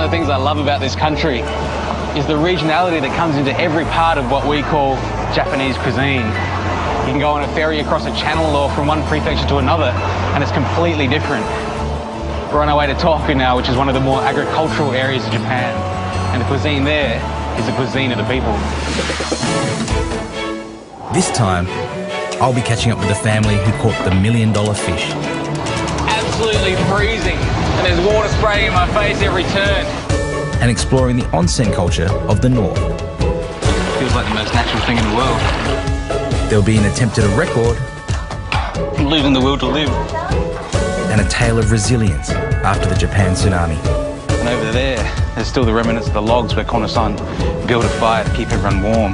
of the things I love about this country is the regionality that comes into every part of what we call Japanese cuisine. You can go on a ferry across a channel or from one prefecture to another, and it's completely different. We're on our way to Tohoku now, which is one of the more agricultural areas of Japan, and the cuisine there is the cuisine of the people. This time, I'll be catching up with the family who caught the $1 million fish. Absolutely freezing, and there's water spraying in my face every turn. And exploring the onsen culture of the north. Feels like the most natural thing in the world. There'll be an attempt at a record. Losing the will to live. And a tale of resilience after the Japan tsunami. And over there's still the remnants of the logs where Kono-san built a fire to keep everyone warm.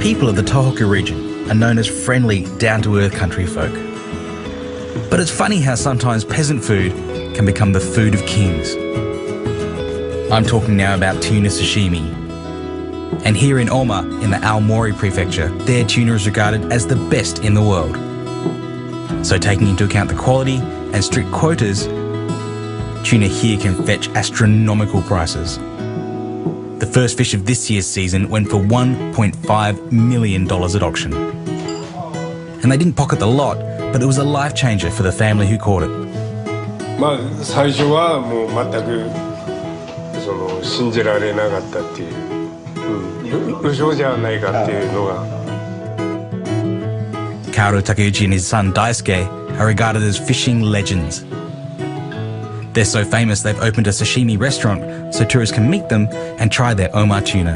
People of the Tohoku region are known as friendly, down-to-earth country folk. But it's funny how sometimes peasant food can become the food of kings. I'm talking now about tuna sashimi. And here in Oma, in the Aomori prefecture, their tuna is regarded as the best in the world. So taking into account the quality and strict quotas, tuna here can fetch astronomical prices. The first fish of this year's season went for $1.5 million at auction. And they didn't pocket the lot, but it was a life changer for the family who caught it. まあ最初はもう全く信じられなかったっていう、嘘じゃないかっていうのが。Kaoru Takeuchi and his son Daisuke are regarded as fishing legends. They're so famous they've opened a sashimi restaurant so tourists can meet them and try their Oma tuna.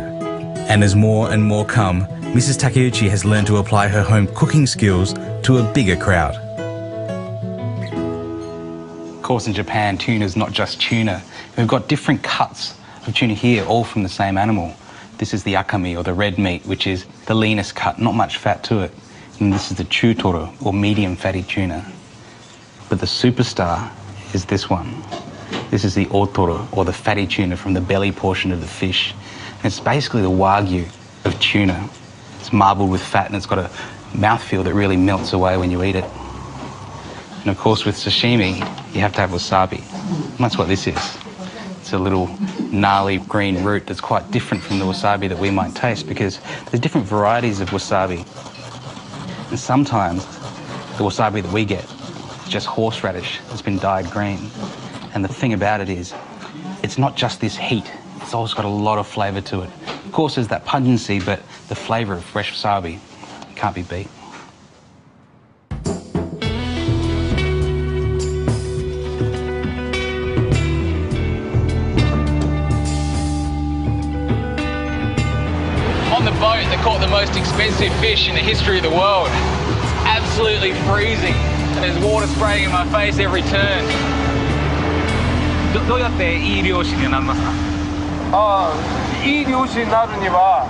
And as more and more come, Mrs. Takeuchi has learned to apply her home cooking skills to a bigger crowd. Of course, in Japan, tuna is not just tuna. We've got different cuts of tuna here, all from the same animal. This is the akami, or the red meat, which is the leanest cut, not much fat to it. And this is the chutoro, or medium fatty tuna. But the superstar is this one. This is the otoro, or the fatty tuna from the belly portion of the fish. And it's basically the wagyu of tuna. It's marbled with fat and it's got a mouthfeel that really melts away when you eat it. And of course with sashimi, you have to have wasabi. And that's what this is. It's a little gnarly green root that's quite different from the wasabi that we might taste because there's different varieties of wasabi. And sometimes the wasabi that we get is just horseradish that's been dyed green. And the thing about it is, it's not just this heat, it's also got a lot of flavour to it. Of course there's that pungency, but the flavour of fresh wasabi can't be beat. On the boat, they caught the most expensive fish in the history of the world. It's absolutely freezing, and there's water spraying in my face every turn. どうやっていい漁師になりますか？いい漁師になるには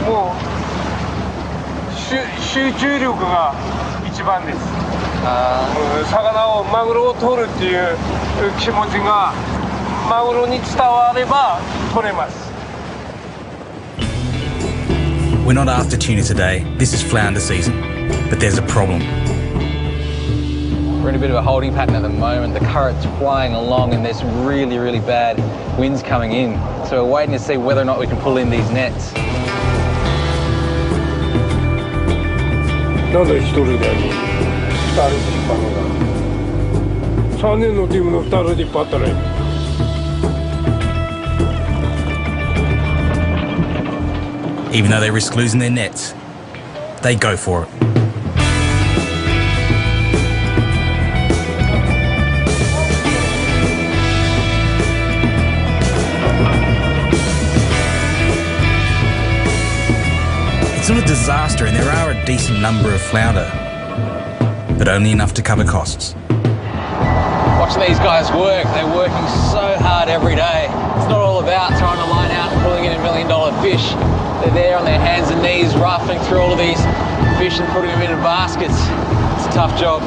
もう集中力が一番です。魚をマグロを取るっていう気持ちがマグロに伝われば取れます。 We're not after tuna today. This is flounder season, but there's a problem. We're in a bit of a holding pattern at the moment. The current's flying along and there's really, really bad winds coming in. So we're waiting to see whether or not we can pull in these nets. なんで一人で2人で引っ張るのか。3人のチームの2人で引っ張ったらいい。Even though they risk losing their nets, they go for it. It's not a disaster and there are a decent number of flounder, but only enough to cover costs. Watching these guys work, they're working so hard every day. It's not all about throwing a line out and pulling in $1 million fish. They're there on their hands and knees, rafting through all of these fish and putting them into baskets. It's a tough job.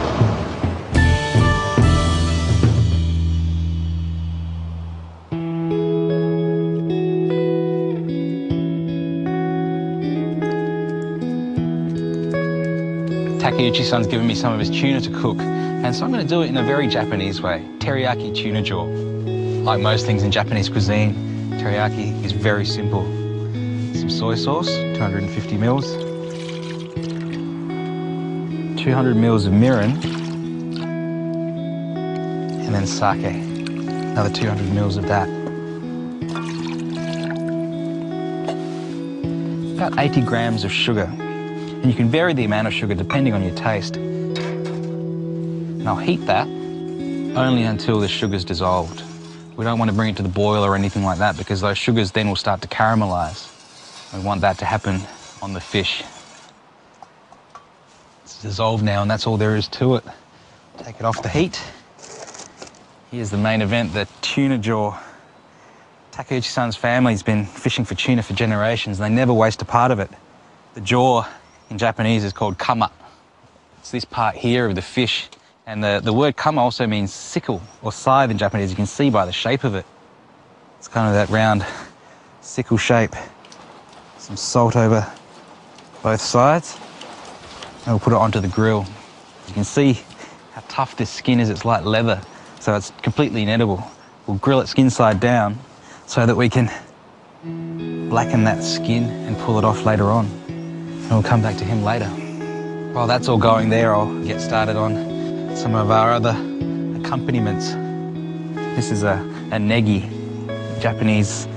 Takeuchi-san's given me some of his tuna to cook, and so I'm going to do it in a very Japanese way. Teriyaki tuna jaw. Like most things in Japanese cuisine, teriyaki is very simple. Some soy sauce, 250 mils. 200 mils of mirin. And then sake, another 200 mils of that. About 80 grams of sugar. And you can vary the amount of sugar depending on your taste. And I'll heat that only until the sugar's dissolved. We don't want to bring it to the boil or anything like that because those sugars then will start to caramelize. We want that to happen on the fish. It's dissolved now and that's all there is to it. Take it off the heat. Here's the main event, the tuna jaw. Takeuchi-san's family's been fishing for tuna for generations and they never waste a part of it. The jaw in Japanese is called kama. It's this part here of the fish. And the word kama also means sickle or scythe in Japanese. You can see by the shape of it. It's kind of that round sickle shape. Some salt over both sides. And we'll put it onto the grill. You can see how tough this skin is. It's like leather, so it's completely inedible. We'll grill it skin side down so that we can blacken that skin and pull it off later on. And we'll come back to him later. While that's all going there, I'll get started on some of our other accompaniments. This is a negi, Japanese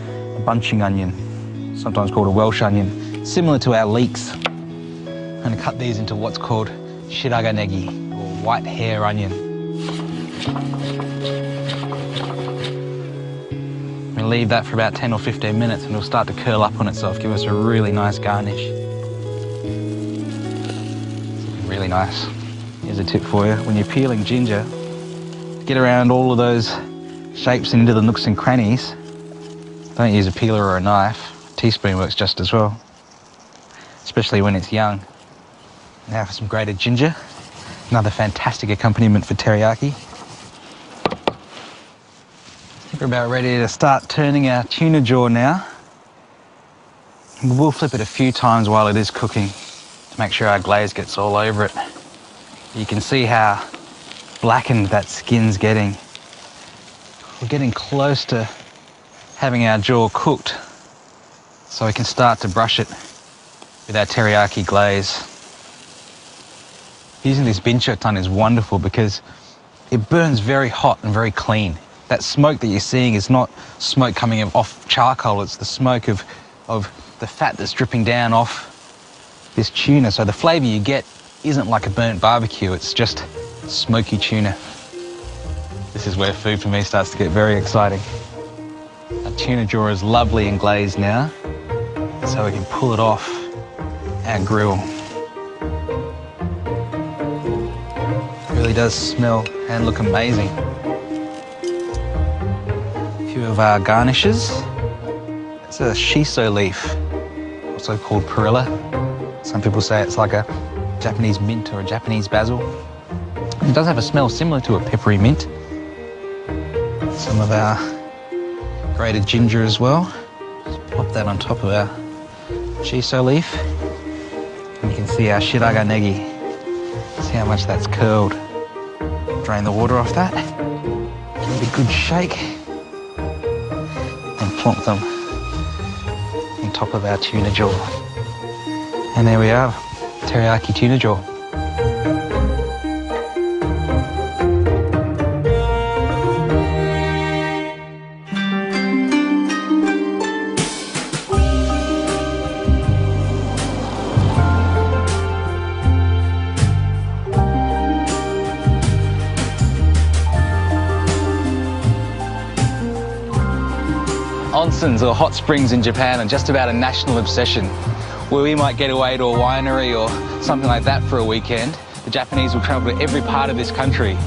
bunching onion, sometimes called a Welsh onion, similar to our leeks. I'm going to cut these into what's called shiraga negi, or white hair onion. I'm going to leave that for about 10 or 15 minutes and it'll start to curl up on itself, give us a really nice garnish. Really nice. Here's a tip for you. When you're peeling ginger, get around all of those shapes and into the nooks and crannies. Don't use a peeler or a knife. A teaspoon works just as well, especially when it's young. Now for some grated ginger. Another fantastic accompaniment for teriyaki. I think we're about ready to start turning our tuna jaw now. We'll flip it a few times while it is cooking to make sure our glaze gets all over it. You can see how blackened that skin's getting. We're getting close to having our jaw cooked, so we can start to brush it with our teriyaki glaze. Using this binchotan is wonderful because it burns very hot and very clean. That smoke that you're seeing is not smoke coming off charcoal, it's the smoke of the fat that's dripping down off this tuna. So the flavour you get isn't like a burnt barbecue, it's just smoky tuna. This is where food for me starts to get very exciting. Our tuna jaw is lovely and glazed now, so we can pull it off our grill. It really does smell and look amazing. A few of our garnishes. It's a shiso leaf, also called perilla. Some people say it's like a Japanese mint or a Japanese basil. It does have a smell similar to a peppery mint. Some of our grated ginger as well. Just pop that on top of our shiso leaf. And you can see our shiraga negi. See how much that's curled. Drain the water off that. Give it a good shake. And plonk them on top of our tuna jaw. And there we are, teriyaki tuna jaw. Onsens, or hot springs in Japan, are just about a national obsession. Where we might get away to a winery or something like that for a weekend, the Japanese will travel to every part of this country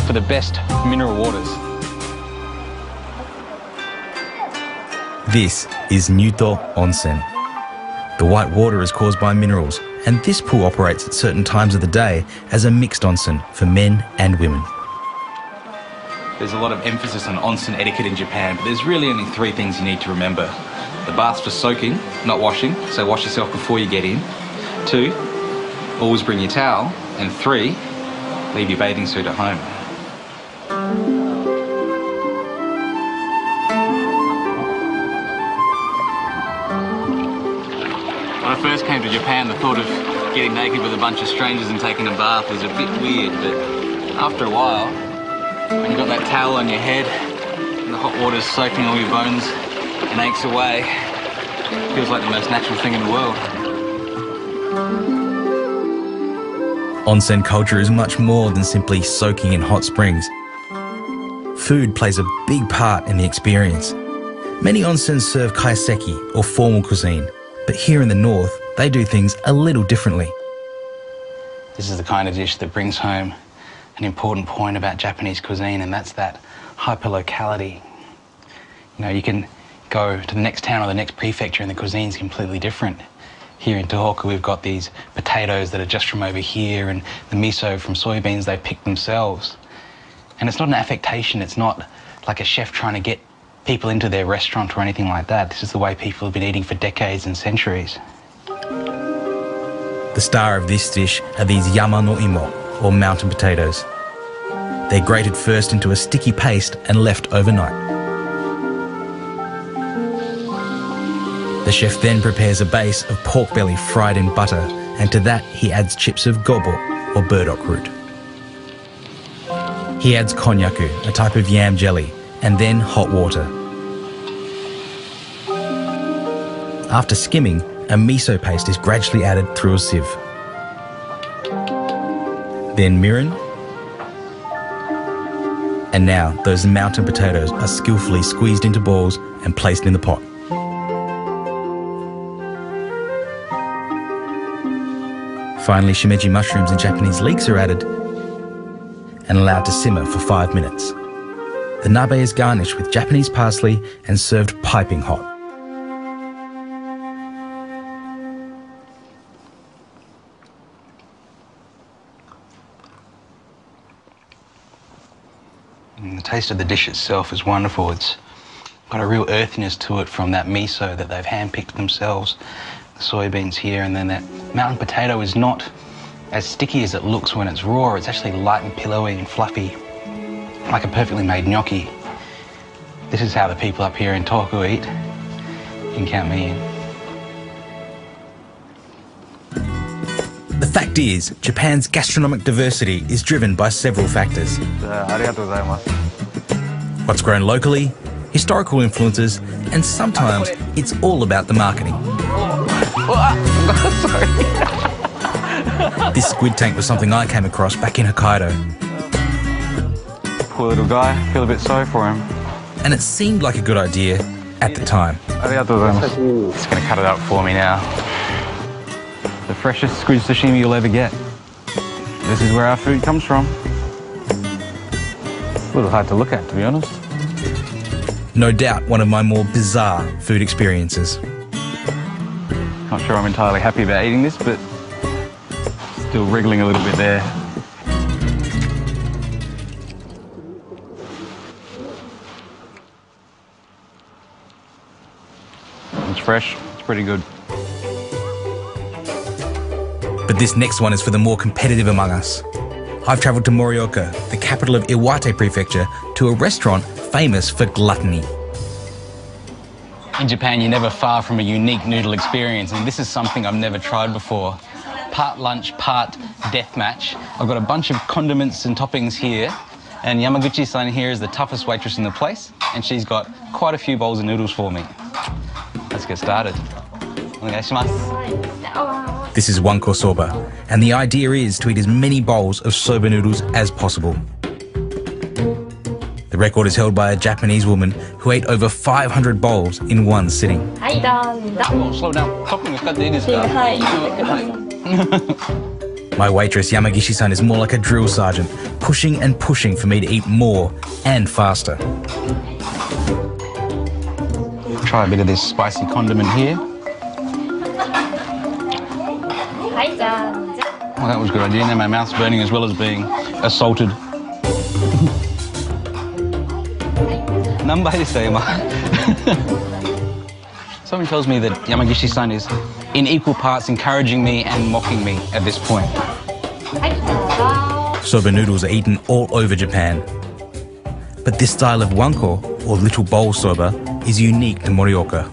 for the best mineral waters. This is Nyuto Onsen. The white water is caused by minerals, and this pool operates at certain times of the day as a mixed onsen for men and women. There's a lot of emphasis on onsen etiquette in Japan, but there's really only 3 things you need to remember. The bath's for soaking, not washing, so wash yourself before you get in. 2, always bring your towel. And 3, leave your bathing suit at home. When I first came to Japan, the thought of getting naked with a bunch of strangers and taking a bath was a bit weird, but after a while, when you've got that towel on your head and the hot water's soaking all your bones and aches away, it feels like the most natural thing in the world. Onsen culture is much more than simply soaking in hot springs. Food plays a big part in the experience. Many onsens serve kaiseki or formal cuisine, but here in the north, they do things a little differently. This is the kind of dish that brings home an important point about Japanese cuisine, and that's that hyperlocality. You know, you can go to the next town or the next prefecture and the cuisine's completely different. Here in Tohoku, we've got these potatoes that are just from over here and the miso from soybeans they've picked themselves. And it's not an affectation, it's not like a chef trying to get people into their restaurant or anything like that. This is the way people have been eating for decades and centuries. The star of this dish are these yama no imo, or mountain potatoes. They're grated first into a sticky paste and left overnight. The chef then prepares a base of pork belly fried in butter, and to that he adds chips of gobo, or burdock root. He adds konnyaku, a type of yam jelly, and then hot water. After skimming, a miso paste is gradually added through a sieve. Then mirin. And now those mountain potatoes are skillfully squeezed into balls and placed in the pot. Finally, shimeji mushrooms and Japanese leeks are added and allowed to simmer for 5 minutes. The nabe is garnished with Japanese parsley and served piping hot. And the taste of the dish itself is wonderful. It's got a real earthiness to it from that miso that they've handpicked themselves, the soybeans here, and then that mountain potato is not as sticky as it looks when it's raw. It's actually light and pillowy and fluffy, like a perfectly made gnocchi. This is how the people up here in Tohoku eat. You can count me in. The fact is, Japan's gastronomic diversity is driven by several factors. What's grown locally, historical influences, and sometimes it's all about the marketing. This squid tank was something I came across back in Hokkaido. Poor little guy, I feel a bit sorry for him. And it seemed like a good idea at the time. It's going to cut it up for me now. The freshest squid sashimi you'll ever get. This is where our food comes from. A little hard to look at, to be honest. No doubt one of my more bizarre food experiences. Not sure I'm entirely happy about eating this, but still wriggling a little bit there. It's fresh, it's pretty good. But this next one is for the more competitive among us. I've travelled to Morioka, the capital of Iwate Prefecture, to a restaurant famous for gluttony. In Japan, you're never far from a unique noodle experience, and this is something I've never tried before. Part lunch, part deathmatch. I've got a bunch of condiments and toppings here, and Yamaguchi-san here is the toughest waitress in the place, and she's got quite a few bowls of noodles for me. Let's get started. This is wanko soba, and the idea is to eat as many bowls of soba noodles as possible. The record is held by a Japanese woman who ate over 500 bowls in one sitting. Slow down. My waitress Yamagishi-san is more like a drill sergeant, pushing and pushing for me to eat more and faster. Try a bit of this spicy condiment here. Oh, that was a good idea. Now my mouth's burning as well as being assaulted. Something tells me that Yamagishi-san is in equal parts encouraging me and mocking me at this point. Soba noodles are eaten all over Japan. But this style of wanko, or little bowl soba, is unique to Morioka.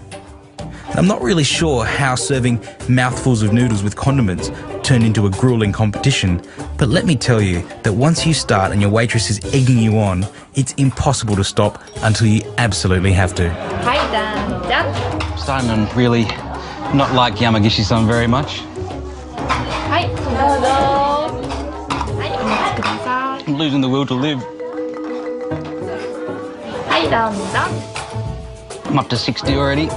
And I'm not really sure how serving mouthfuls of noodles with condiments turned into a grueling competition, but let me tell you that once you start and your waitress is egging you on, it's impossible to stop until you absolutely have to. I'm starting to really not like Yamagishi-san very much. I'm losing the will to live. I'm up to 60 already.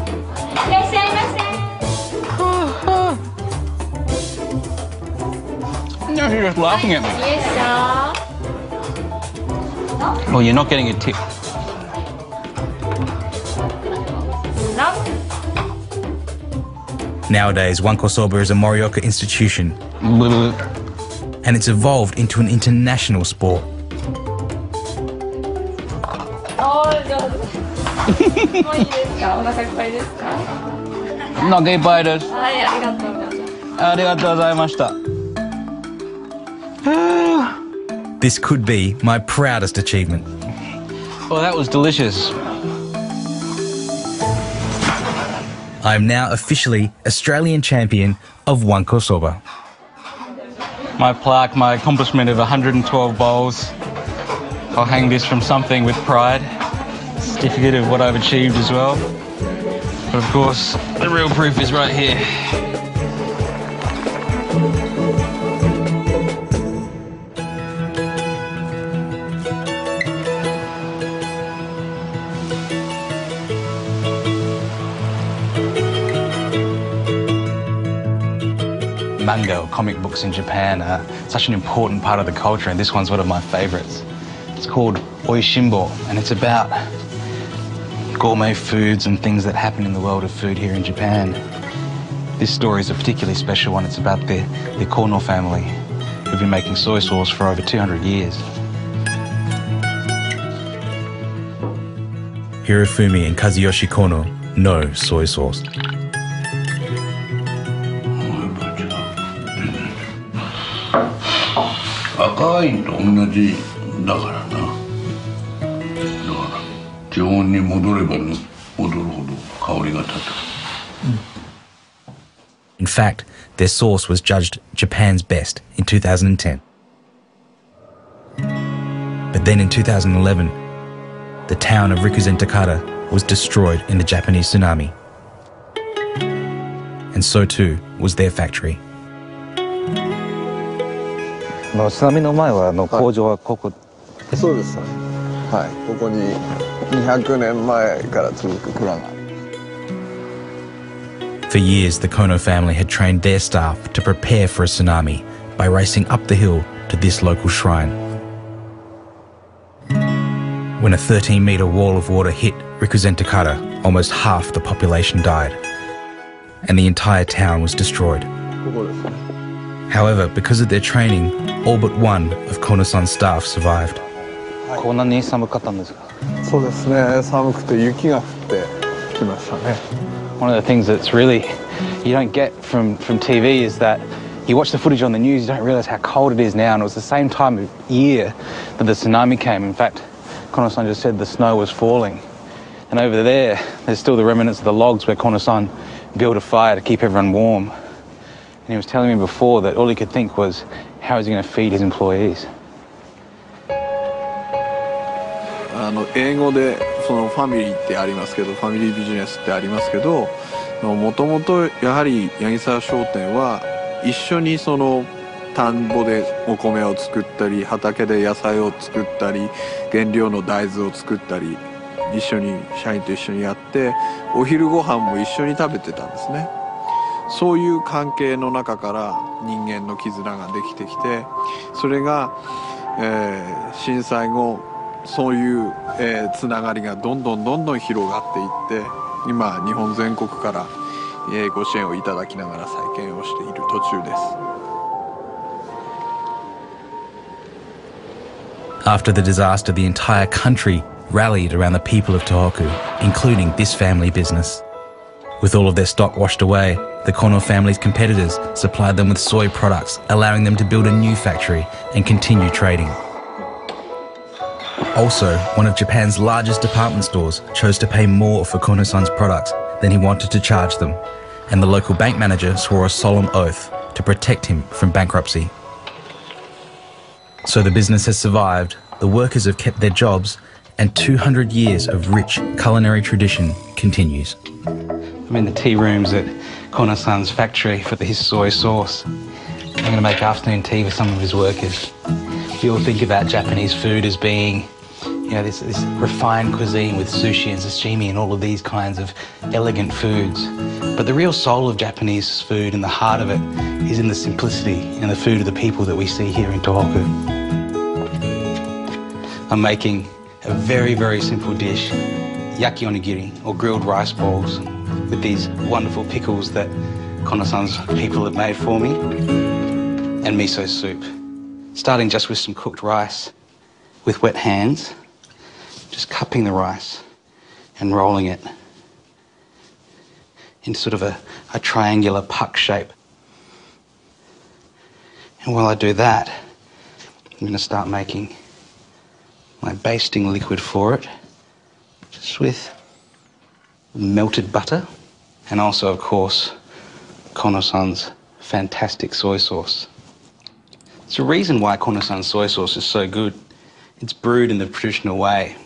No, you're just laughing at me. Well, you're not getting a tip. Nowadays, wanko soba is a Morioka institution, and it's evolved into an international sport. This could be my proudest achievement. Well, that was delicious. I am now officially Australian champion of wanko soba. My plaque, my accomplishment of 112 bowls. I'll hang this from something with pride. Certificate of what I've achieved as well. But of course, the real proof is right here. Manga or comic books in Japan are such an important part of the culture, and this one's one of my favourites. It's called Oishimbo, and it's about gourmet foods and things that happen in the world of food here in Japan. This story is a particularly special one. It's about the Kono family, who've been making soy sauce for over 200 years. Hirofumi and Kazuyoshi Kono know soy sauce. In fact, their sauce was judged Japan's best in 2010. But then in 2011, the town of Rikuzen Takata was destroyed in the Japanese tsunami. And so too was their factory. 津波の前は工場はここ。そうです。はい、ここに200年前から続く蔵が。For years, the Kono family had trained their staff to prepare for a tsunami by racing up the hill to this local shrine. When a 13-metre wall of water hit Rikuzen Takata, almost half the population died, and the entire town was destroyed. However, because of their training, all but one of Kono-san's staff survived. こんなに寒かったんですか？そうですね。寒くて雪が降ってきましたね。One of the things that's really you don't get from TV is that you watch the footage on the news, you don't realise how cold it is now, and it was the same time of year that the tsunami came. In fact, Kono-san just said the snow was falling. And over there, there's still the remnants of the logs where Kono-san built a fire to keep everyone warm. And he was telling me before that all he could think was, how is he going to feed his employees? 英語でそのファミリーってありますけど、ファミリービジネスってありますけど、もともとやはり八木沢商店は一緒にその田んぼでお米を作ったり、畑で野菜を作ったり、原料の大豆を作ったり、一緒に社員と一緒にやって、お昼ご飯も一緒に食べてたんですね。そういう関係の中から人間の絆ができてきて、それが、震災後そういう、つながりがどんどん広がっていって、今日本全国から、ご支援をいただきながら再建をしている途中です。After the disaster, the entire country rallied around the people of Tohoku, including this family business. With all of their stock washed away, the Kono family's competitors supplied them with soy products, allowing them to build a new factory and continue trading. Also, one of Japan's largest department stores chose to pay more for Kono-san's products than he wanted to charge them, and the local bank manager swore a solemn oath to protect him from bankruptcy. So the business has survived, the workers have kept their jobs, and 200 years of rich culinary tradition continues. I'm in the tea rooms at Kono-san's factory for his soy sauce. I'm going to make afternoon tea with some of his workers. We all think about Japanese food as being, you know, this refined cuisine with sushi and sashimi and all of these kinds of elegant foods. But the real soul of Japanese food and the heart of it is in the simplicity and the food of the people that we see here in Tohoku. I'm making a very, very simple dish, yaki onigiri, or grilled rice balls, with these wonderful pickles that Kono-san's people have made for me, and miso soup. Starting just with some cooked rice with wet hands, just cupping the rice and rolling it into sort of a triangular puck shape. And while I do that, I'm going to start making my basting liquid for it, just with melted butter, and also, of course, Kono-san's fantastic soy sauce. It's the reason why Kono-san's soy sauce is so good. It's brewed in the traditional way.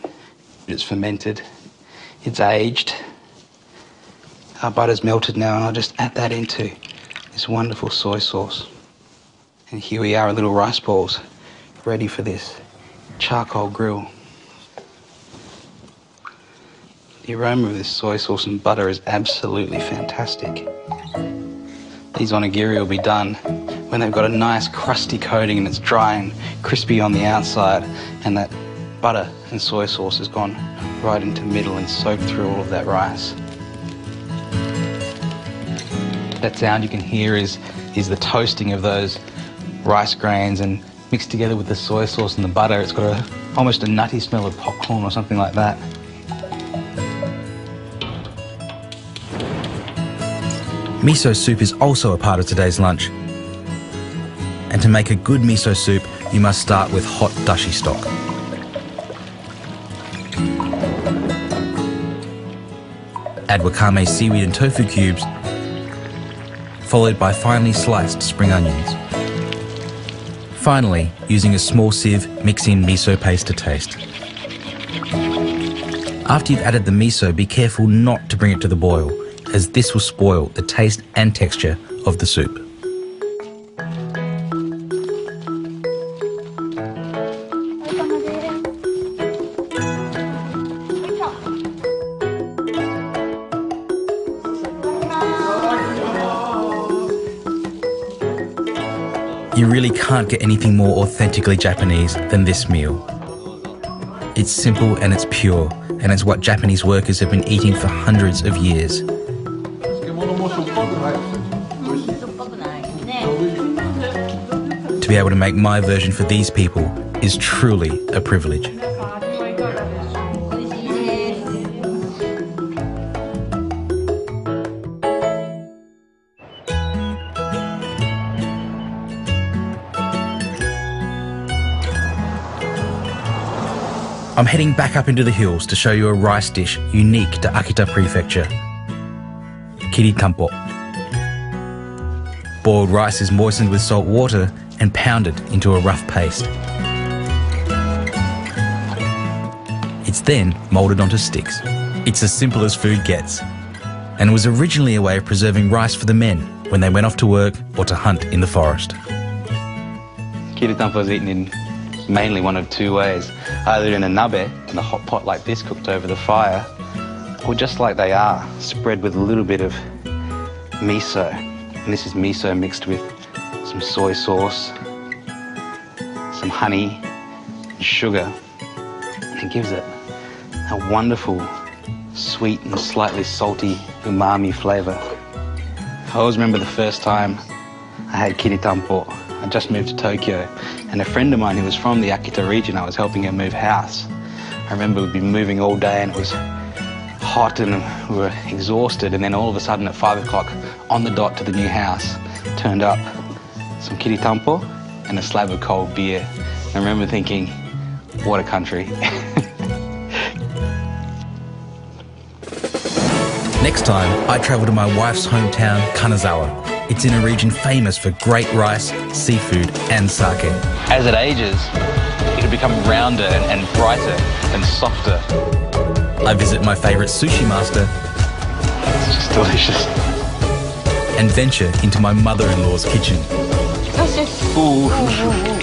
It's fermented, it's aged. Our butter's melted now, and I'll just add that into this wonderful soy sauce. And here we are, our little rice balls, ready for this charcoal grill. The aroma of this soy sauce and butter is absolutely fantastic. These onigiri will be done when they've got a nice crusty coating and it's dry and crispy on the outside, and that butter and soy sauce has gone right into the middle and soaked through all of that rice. That sound you can hear is the toasting of those rice grains, and mixed together with the soy sauce and the butter, it's got almost a nutty smell of popcorn or something like that. Miso soup is also a part of today's lunch. And to make a good miso soup, you must start with hot dashi stock. Add wakame seaweed and tofu cubes, followed by finely sliced spring onions. Finally, using a small sieve, mix in miso paste to taste. After you've added the miso, be careful not to bring it to the boil, as this will spoil the taste and texture of the soup. You really can't get anything more authentically Japanese than this meal. It's simple and it's pure, and it's what Japanese workers have been eating for hundreds of years. To be able to make my version for these people is truly a privilege. I'm heading back up into the hills to show you a rice dish unique to Akita Prefecture. Kiritampo. Boiled rice is moistened with salt water and pounded into a rough paste. It's then moulded onto sticks. It's as simple as food gets, and was originally a way of preserving rice for the men when they went off to work or to hunt in the forest. Kiritampo is eaten in mainly one of two ways, either in a nabe, in a hot pot like this cooked over the fire, or just like they are, spread with a little bit of miso And this is miso mixed with some soy sauce, some honey, and sugar. And it gives it a wonderful, sweet and slightly salty umami flavour. I always remember the first time I had kiritampo. I just moved to Tokyo, and a friend of mine who was from the Akita region, I was helping her move house. I remember we'd been moving all day and it was hot and we were exhausted, and then all of a sudden at 5 o'clock on the dot to the new house turned up some kiritampo and a slab of cold beer. And I remember thinking, what a country. Next time, I travel to my wife's hometown, Kanazawa. It's in a region famous for great rice, seafood and sake. As it ages, it'll become rounder and brighter and softer. I visit my favourite sushi master. It's just delicious. And venture into my mother-in-law's kitchen. Ooh.